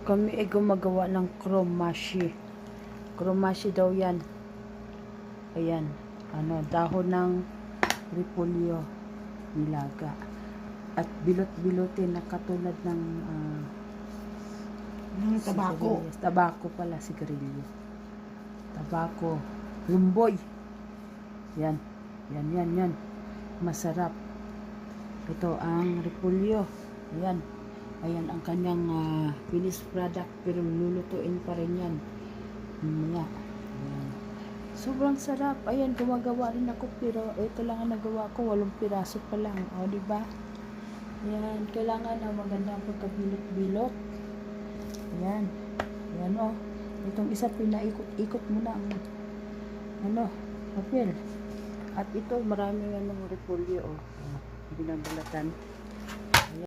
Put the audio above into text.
Kami ay gumagawa ng kromashi. Kromashi daw yan. Ayan. Dahon ng repolyo nilaga. At bilot-bilotin na katulad ng tabako. Tabako pala, sigarilyo. Tabako. Lumboy. Yan. Yan. Masarap. Ito ang repolyo. Ayan. Ayan ang kanyang finished product, pero lulutuin pa rin yan. Ayan. Sobrang sarap. Ayan, gumagawa rin ako, pero ito lang ang nagawa ko, 8 piraso pa lang. O, diba? Ayan, kailangan magandang pagkabilot-bilot. Ayan. Ayan o. Itong isa, pinaikot-ikot mo na ang papel. At ito, maraming repolyo o. Binabalatan.